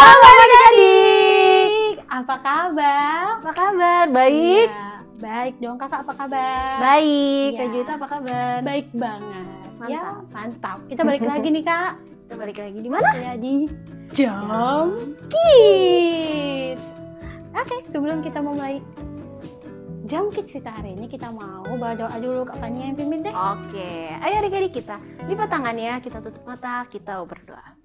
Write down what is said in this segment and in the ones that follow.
Halo adik-adik, apa kabar? Apa kabar? Baik? Ya, baik dong kakak, apa kabar? Baik, Ya. Kak Juwita apa kabar? Baik banget. Mantap. Ya, mantap. Kita balik lagi nih kak. Kita balik lagi di mana? Ya di Jam Kids. Oke, sebelum kita mulai Jam Kids kita hari ini, kita mau bawa doa dulu, Kak Fania yang pimpin deh. Oke, ayo adik-adik kita lipat tangannya, kita tutup mata, kita berdoa.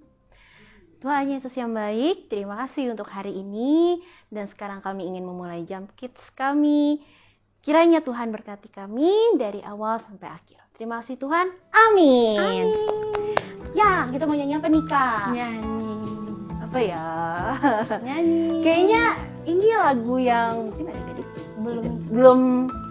Tuhan Yesus yang baik, terima kasih untuk hari ini. Dan sekarang kami ingin memulai Jam Kids kami. Kiranya Tuhan berkati kami dari awal sampai akhir. Terima kasih Tuhan, amin. Ya, kita mau nyanyi apa nih Kak? Nyanyi. Apa ya? Nyanyi. Kayaknya ini lagu yang mungkin adik-adik belum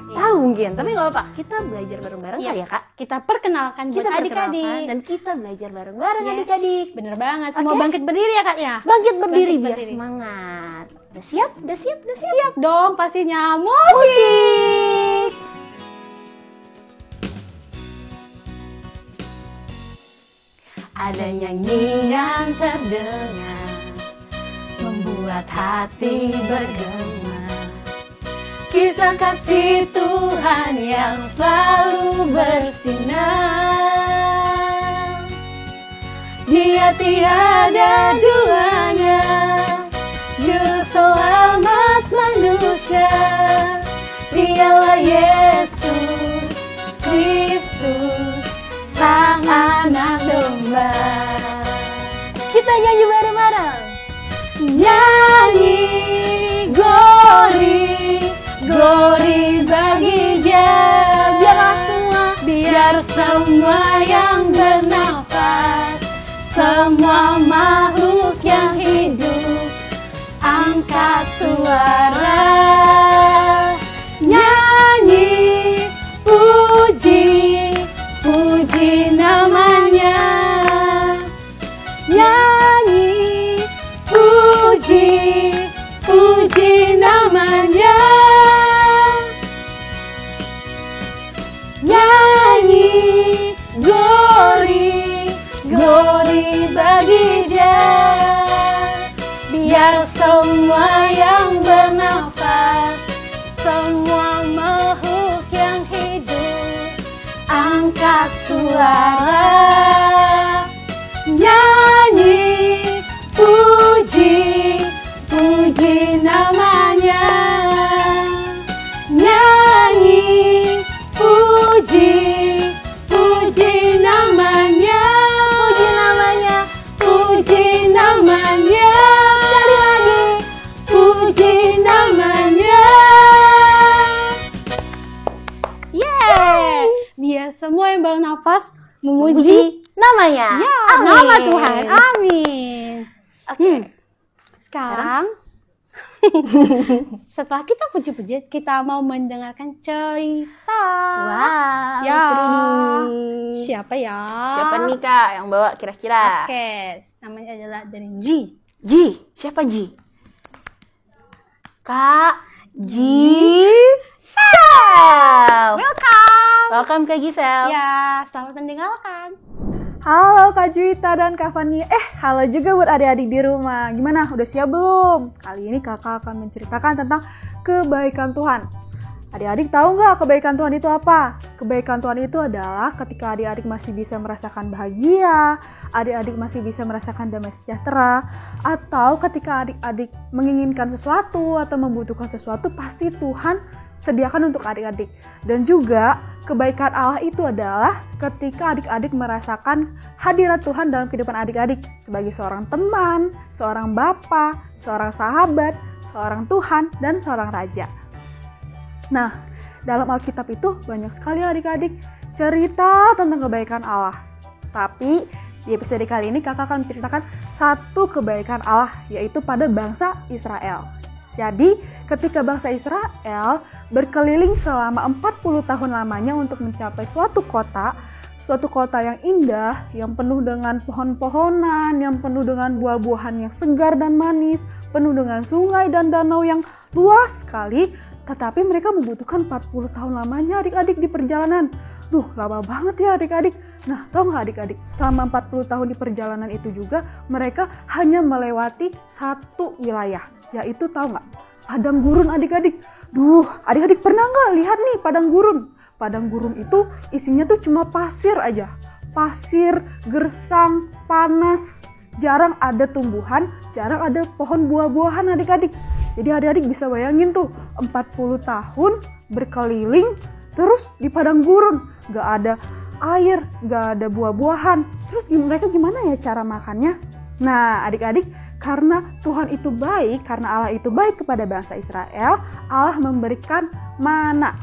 tahu mungkin, tapi nggak apa-apa. Kita belajar bareng-bareng Iya. kali ya Kak? kita perkenalkan buat Kita adik-adik. perkenalkan dan kita belajar bareng-bareng Yes, adik-adik. bener banget. Semua Oke? bangkit berdiri ya kak ya. Bangkit berdiri Bangkit biar berdiri. semangat. Udah siap? Udah siap? Udah siap? Siap dong pastinya. Musik. Ada nyanyian terdengar, membuat hati bergema. Kisah kasih Tuhan yang selalu bersinar. Dia tiada duanya, juru selamat manusia. Dialah Yesus Kristus, Sang Anak Domba. Kita nyanyi bareng-bareng. Nyanyi glory, glory bagi Dia. Biar semua yang bernafas, semua makhluk yang hidup, angkat suara, nyanyi, puji, puji namanya. Nyanyi, puji, puji namanya. Nyanyi, glory, glory bagi Dia. Biar semua yang bernafas, semua makhluk yang hidup, angkat suara, nyanyi, puji, puji namanya. Nyanyi, puji, puji namanya. Puji namanya, puji namanya. Sekali lagi, puji namanya. Yeay. Biar semua yang bernafas memuji Puji namanya. ya, Amin. nama Tuhan. Amin. Oke. Sekarang setelah kita puji-puji, kita mau mendengarkan cerita. Wow, Ya. seru nih. Siapa ya? Siapa nih Kak yang bawa kira-kira? Oke, namanya adalah dari Ji. Ji, siapa Ji? Kak Ji. Welcome. Welcome Kak Gisel. Ya, selamat mendengarkan. Halo Kak Juwita dan Kak Fani. Halo juga buat adik-adik di rumah. Gimana? Udah siap belum? Kali ini kakak akan menceritakan tentang kebaikan Tuhan. Adik-adik tahu nggak kebaikan Tuhan itu apa? Kebaikan Tuhan itu adalah ketika adik-adik masih bisa merasakan bahagia, adik-adik masih bisa merasakan damai sejahtera, atau ketika adik-adik menginginkan sesuatu atau membutuhkan sesuatu, pasti Tuhan sediakan untuk adik-adik. Dan juga kebaikan Allah itu adalah ketika adik-adik merasakan hadirat Tuhan dalam kehidupan adik-adik sebagai seorang teman, seorang bapa, seorang sahabat, seorang Tuhan, dan seorang raja. Nah, dalam Alkitab itu banyak sekali adik-adik cerita tentang kebaikan Allah. Tapi di episode kali ini kakak akan menceritakan satu kebaikan Allah, yaitu pada bangsa Israel. Jadi, ketika bangsa Israel berkeliling selama 40 tahun lamanya untuk mencapai suatu kota yang indah, yang penuh dengan pohon-pohonan, yang penuh dengan buah-buahan yang segar dan manis, penuh dengan sungai dan danau yang luas sekali, tetapi mereka membutuhkan 40 tahun lamanya adik-adik di perjalanan. Duh, lama banget ya adik-adik. Nah, tahu nggak adik-adik, selama 40 tahun di perjalanan itu juga, mereka hanya melewati satu wilayah, yaitu tahu nggak? Padang gurun adik-adik. Duh, adik-adik pernah nggak lihat nih padang gurun? Padang gurun itu isinya tuh cuma pasir aja. Pasir, gersang, panas. Jarang ada tumbuhan, jarang ada pohon buah-buahan adik-adik. Jadi adik-adik bisa bayangin tuh, 40 tahun berkeliling, terus di padang gurun. Gak ada air, gak ada buah-buahan. Terus mereka gimana ya cara makannya? Nah adik-adik, karena Tuhan itu baik, karena Allah itu baik kepada bangsa Israel, Allah memberikan mana.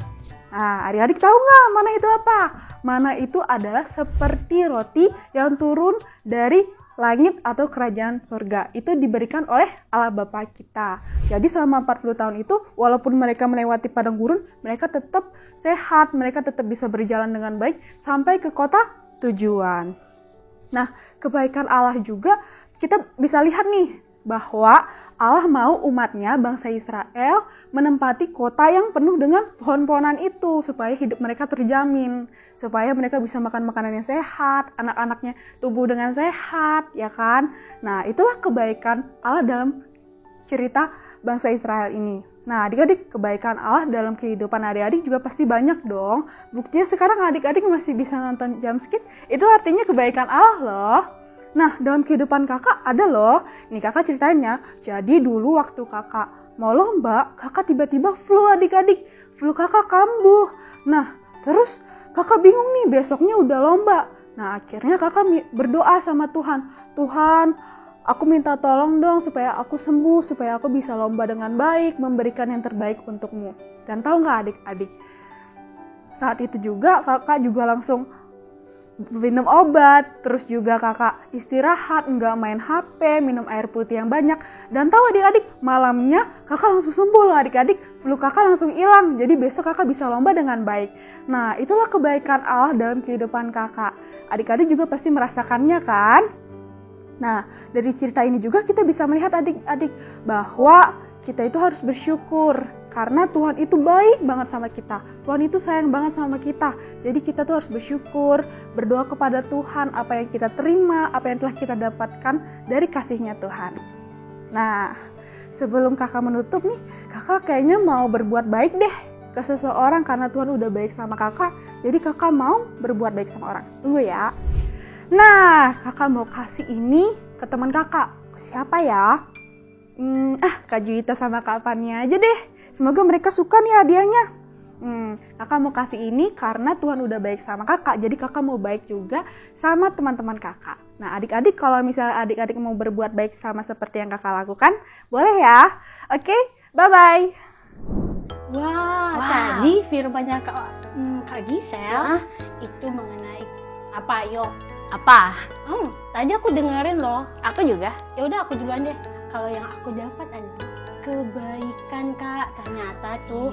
Nah, adik-adik tahu nggak mana itu apa? Mana itu adalah seperti roti yang turun dari langit atau kerajaan surga. Itu diberikan oleh Allah Bapa kita. Jadi selama 40 tahun itu, walaupun mereka melewati padang gurun, mereka tetap sehat, mereka tetap bisa berjalan dengan baik sampai ke kota tujuan. Nah, kebaikan Allah juga kita bisa lihat nih, bahwa Allah mau umatnya, bangsa Israel, menempati kota yang penuh dengan pohon-pohonan itu, supaya hidup mereka terjamin, supaya mereka bisa makan makanan yang sehat, anak-anaknya tumbuh dengan sehat, ya kan? Nah, itulah kebaikan Allah dalam cerita bangsa Israel ini. Nah, adik-adik, kebaikan Allah dalam kehidupan adik-adik juga pasti banyak dong. Buktinya sekarang adik-adik masih bisa nonton Jumpskit, itu artinya kebaikan Allah loh. Nah, dalam kehidupan kakak ada loh. Nih kakak ceritanya, jadi dulu waktu kakak mau lomba, kakak tiba-tiba flu adik-adik. Flu kakak kambuh. Nah, terus kakak bingung nih, besoknya udah lomba. Nah, akhirnya kakak berdoa sama Tuhan. Tuhan, aku minta tolong dong supaya aku sembuh, supaya aku bisa lomba dengan baik, memberikan yang terbaik untukmu. Dan tahu nggak adik-adik? Saat itu juga kakak juga langsung minum obat, terus juga kakak istirahat, nggak main HP, minum air putih yang banyak. Dan tahu adik-adik, malamnya kakak langsung sembuh loh adik-adik, flu kakak langsung hilang. Jadi besok kakak bisa lomba dengan baik. Nah, itulah kebaikan Allah dalam kehidupan kakak. Adik-adik juga pasti merasakannya kan? Nah, dari cerita ini juga kita bisa melihat adik-adik bahwa kita itu harus bersyukur. Karena Tuhan itu baik banget sama kita. Tuhan itu sayang banget sama kita. Jadi kita tuh harus bersyukur, berdoa kepada Tuhan apa yang kita terima, apa yang telah kita dapatkan dari kasih-Nya Tuhan. Nah, sebelum kakak menutup nih, kakak kayaknya mau berbuat baik deh ke seseorang karena Tuhan udah baik sama kakak. Jadi kakak mau berbuat baik sama orang. Tunggu ya. Nah, kakak mau kasih ini ke teman kakak. Ke siapa ya? Kak Juwita sama Kak Fania aja deh. Semoga mereka suka nih hadiahnya. Kakak mau kasih ini karena Tuhan udah baik sama kakak. Jadi kakak mau baik juga sama teman-teman kakak. Nah adik-adik, kalau misalnya adik-adik mau berbuat baik sama seperti yang kakak lakukan, boleh ya? Oke, bye-bye. Wah, tadi firmannya Kak Gisel itu mengenai apa, yo? Apa? Tadi aku dengerin loh. Aku juga. Ya udah aku duluan deh. Kalau yang aku dapat adalah kebaikan, Kak. Ternyata tuh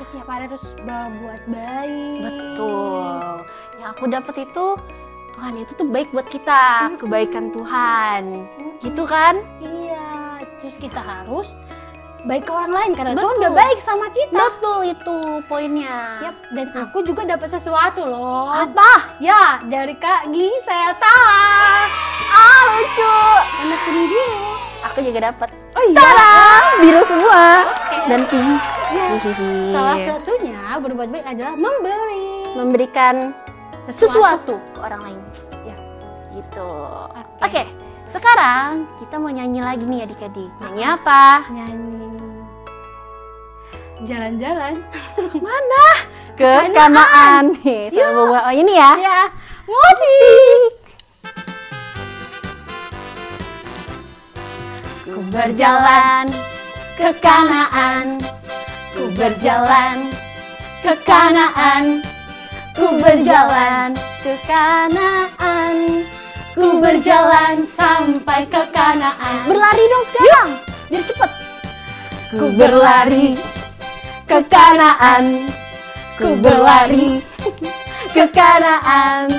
setiap hari harus berbuat baik. Betul. Yang aku dapat itu, Tuhan itu tuh baik buat kita. Kebaikan Tuhan. Gitu kan? Iya. Terus kita harus baik ke orang lain karena Betul. Tuhan udah baik sama kita. Betul, itu poinnya. Yap. Dan aku juga dapat sesuatu loh. Apa? Ya, dari Kak Gisel. Lucu. Warna kuning biru. Aku juga dapat. Oh iya. Biru semua. Dan pink. Salah satunya berbuat baik adalah memberikan sesuatu ke orang lain. Ya. Gitu. Oke. Sekarang kita mau nyanyi lagi nih adik-adik. Nyanyi apa? Nyanyi jalan-jalan. Mana? Ke Kanaan. Oh ini ya. Ya. Musik. Ku berjalan ke Kanaan. Ku berjalan ke Kanaan. Ku berjalan ke Kanaan. Ku berjalan sampai ke Kanaan. Berlari dong sekarang, biar cepet. Ku berlari ke Kanaan. Ku berlari ke Kanaan.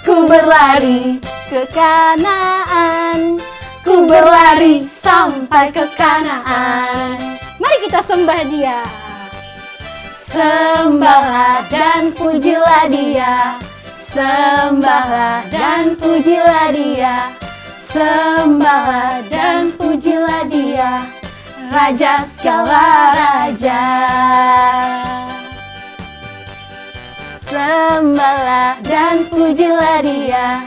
Ku berlari ke Kanaan. Ku berlari sampai ke Kanaan. Mari kita sembah Dia. Sembahlah dan pujilah Dia. Sembahlah dan pujilah Dia. Sembahlah dan pujilah Dia, Raja segala raja. Sembahlah dan pujilah Dia.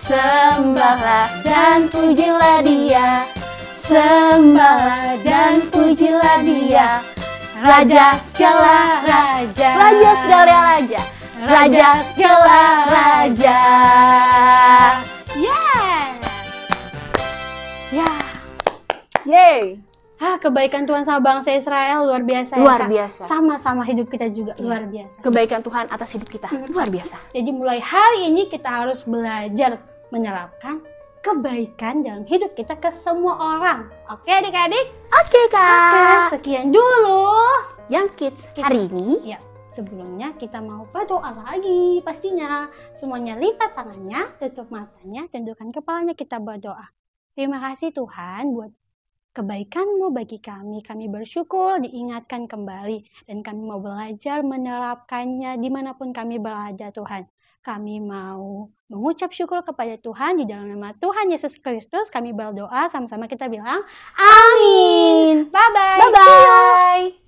Sembahlah dan pujilah Dia. Sembahlah dan pujilah Dia, Raja segala raja. Raja segala raja. Raja segala raja. Yes. Ya. Yeay. Kebaikan Tuhan sama bangsa Israel luar biasa ya, Luar Kak? biasa. Sama-sama hidup kita juga luar biasa. Kebaikan Tuhan atas hidup kita luar biasa. Jadi mulai hari ini kita harus belajar menerapkan kebaikan dalam hidup kita ke semua orang. Oke adik-adik? Oke, Kak. Sekian dulu. Young Kids hari ini. Ya, sebelumnya kita mau berdoa lagi pastinya. Semuanya lipat tangannya, tutup matanya, tundukkan kepalanya, kita berdoa. Terima kasih Tuhan buat kebaikan-Mu bagi kami. Kami bersyukur diingatkan kembali dan kami mau belajar menerapkannya dimanapun kami berada Tuhan. Kami mau mengucap syukur kepada Tuhan di dalam nama Tuhan Yesus Kristus. Kami berdoa sama-sama kita bilang amin. Bye-bye. Bye-bye.